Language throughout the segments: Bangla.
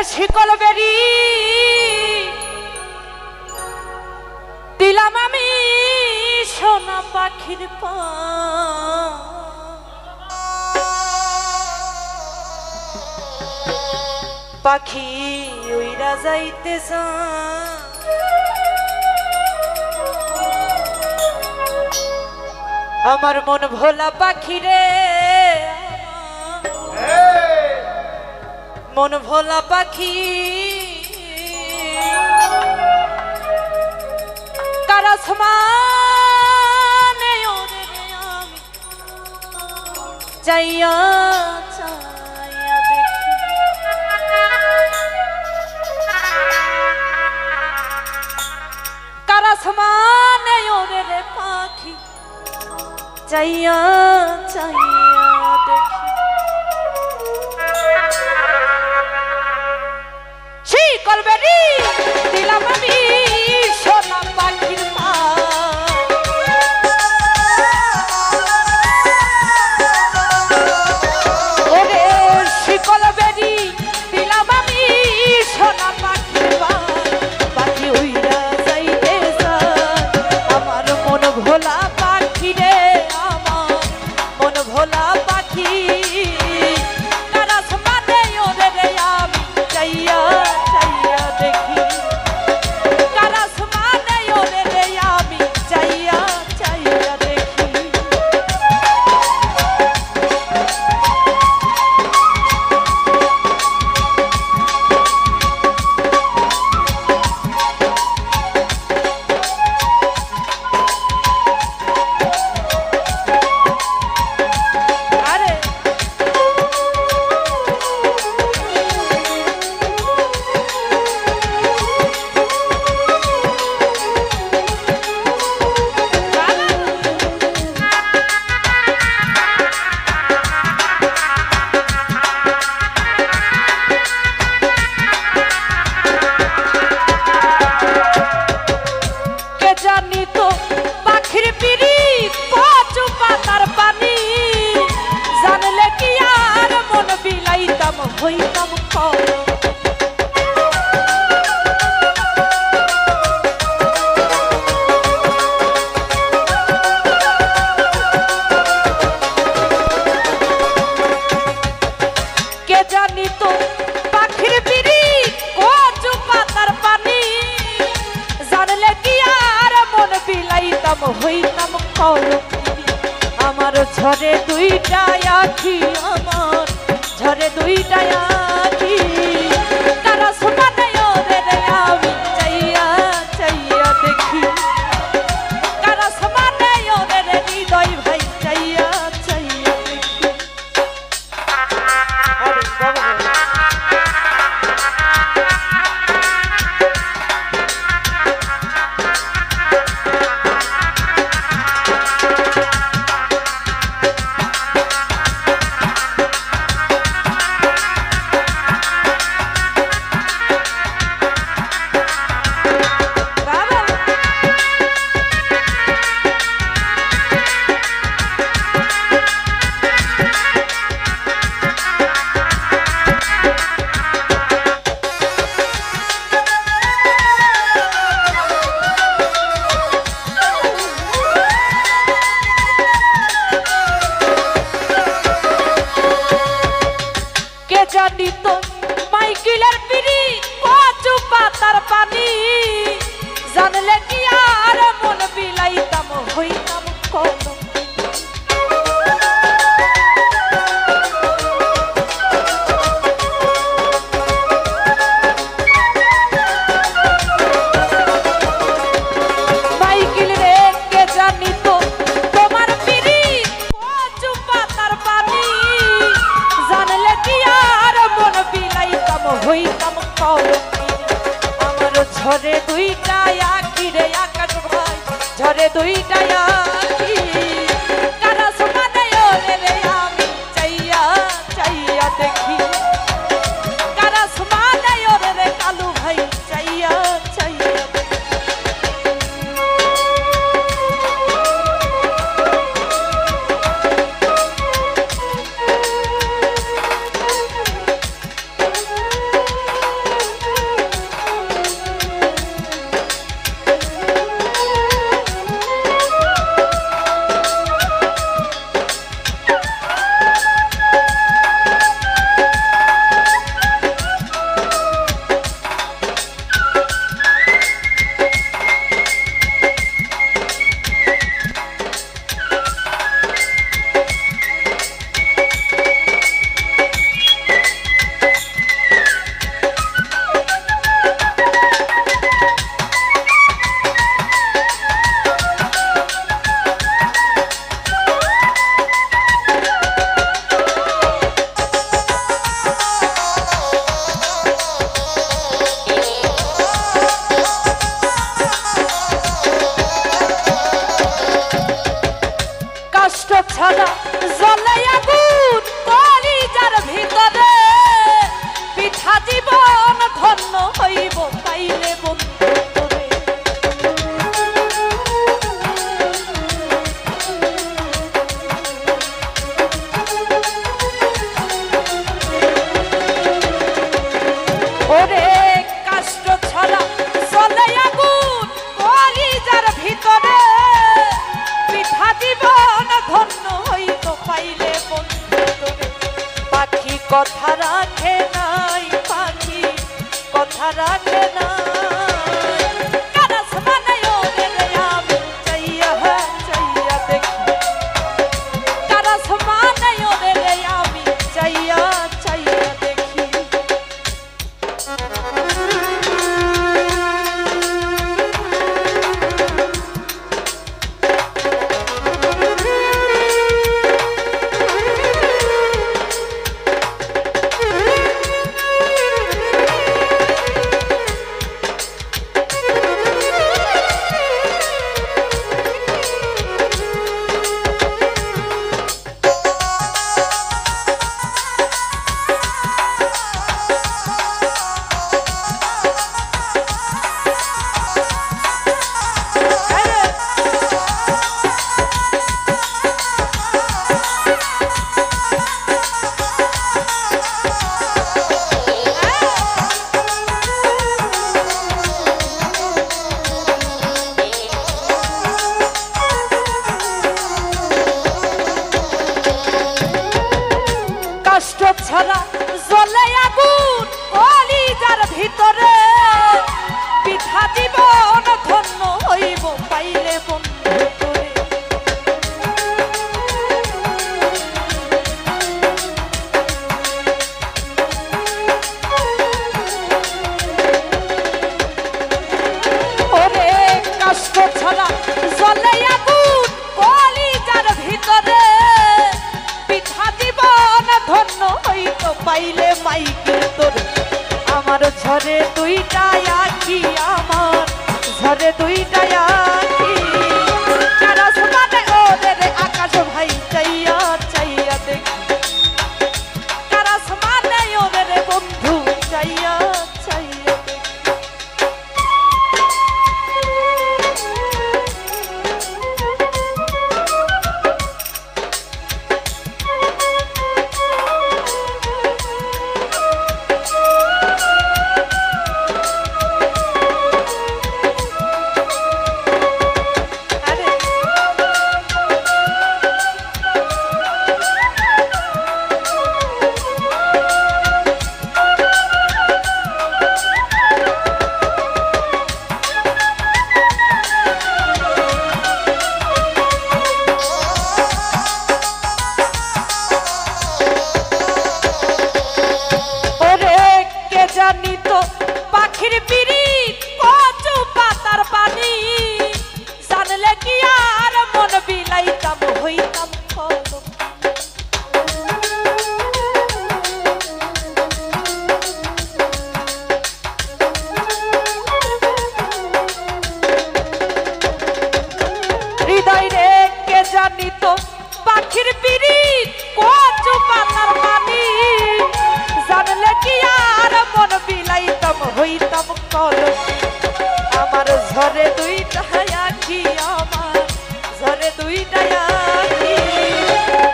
শিকল বেরি দিলাম আমি সোনা পাখির পা পাখি উইরা যাইতেছে আমার মন ভোলা পাখি রে মন ভোলা পাখি কার আসমানে ওরে আমি চাইয়া চাইয়া দেখি কার আসমানে ওরে রে পাখি চাইয়া চাইয়া দেখি শিকল বেরি দিলাম আমি সোনা পাখির পা ওরে শিকল বেরি দিলাম আমি সোনা পাখির পা পাখি উইরা যাইতেছে আমার মন ভোলা পাখি রে আমার মন ভোলা পাখি কার আসমানে ওরে রে আমি চাইয়া চাইয়া দেখি কার আসমানে ওরে রে আমি চাইয়া চাইয়া দেখি আরে কে জানি তো পাখির পিড়ি কচু পাতার পানি জানলে কি আর মন বিলাইতাম হইতাম কর কে জানি তো পাখির পিড়ি কচু পাতার পানি জানলে কি আর মন বিলাইতাম হইতাম কর আমার ঝরে দুইটা আখি আমার ঝরে দুইটা আখি কার আসমানে ওরে রে আমি চাইয়া চাইয়া দেখি কার আসমানে ওরে রে হৃদয় ভাই চাইয়া চাইয়া দেখি আরে বাবা জানি তো মাইকেলের পিড়ি কচু পাতার পানি জানলে কি আর মন বিলাইতাম হইতাম কত মাইকেল রে কে জানি তো তোমার পিড়ি কচু পাতার পানি জানলে কি আর মন বিলাইতাম হইতাম কত আমার ঝরে দুইটা আখি রে আকাশ ভাই ঝরে দুইটা আখি কার আসমানে ওরে রে আমি চাইয়া চাইয়া দেখি কার আসমানে ওরে রে কালু ভাই চাইয়া চাইয়া কথা রাখে নাই পাখি, কথা রাখে নাই। কারাস বানায় ওদের আমি চাইয়া চাইয়া দেখি, কারাস বানায় ওদের আমি চাইয়া চাইয়া দেখি। কষ্ট ছাড়া জ্বলে আগুন কলিজার ভিতরে, পিঠা জীবন ধন্য হইব পাইলে বন্ধু তোরে। ওরে কষ্ট ছাড়া জ্বলে আগুন কলিজার ভিতরে, পিঠা জীবন ধন্য হইত পাইলে মাইকেল তোরে। আমার ঝরে দুইটা আখি, আমার ঝরে দুইটা আখি, কারাস বানায় ওদের আকাশ ভাই চাইয়া চাইয়া দেখি, কারাস বানায় ওদের বন্ধু চাইয়া চাইয়া দেখি। জানি তো পাখির পিরিত কচু পাতার পানি, জানলে কি আর মন বিলাইতাম হইতাম কলম। হৃদয় রে কে জানি তো পাখির পিরিত কচু পাতার পানি, জানলে কি আর মন বিলাইতাম হইতাম কলম। আমার ঝরে দুইটা আখি, আমার ঝরে দুইটা আখি,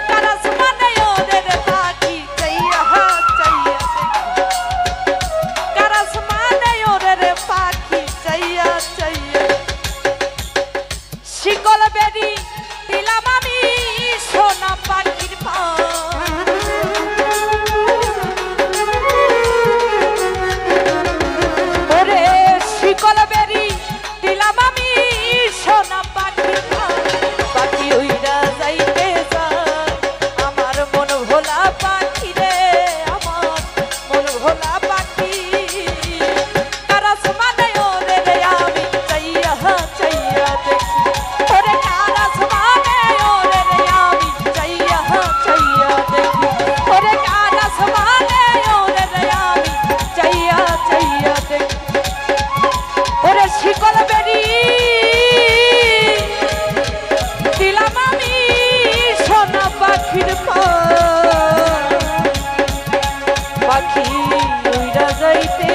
কারাস বানায় ওদের পাখি চাইয়া চাইয়া দেখি, কারাস বানায় ওদের পাখি চাইয়া চাইয়া। শিকল বেরি দিলাম আমি সোনা পাখির পা, শিকল বেরি দিলাম আমি সোনা পাখি, পাখি উইরা যাইতে যায় আমার মন ভোলা পাখি রে, আমার মন ভোলা পাখি। কারাস বানায় ওদের আমি চাইয়া চাইয়া দেখি, ওরে কারাস বানায় ওদের আমি চাইয়া চাইয়া দেখি, ওরে কারাস বানায় ওদের আমি চাইয়া চাইয়া দেখি। ওরে শিকল বেরি দিলাম আমি সোনা পাখির পা, পাখি উইরা যাইতে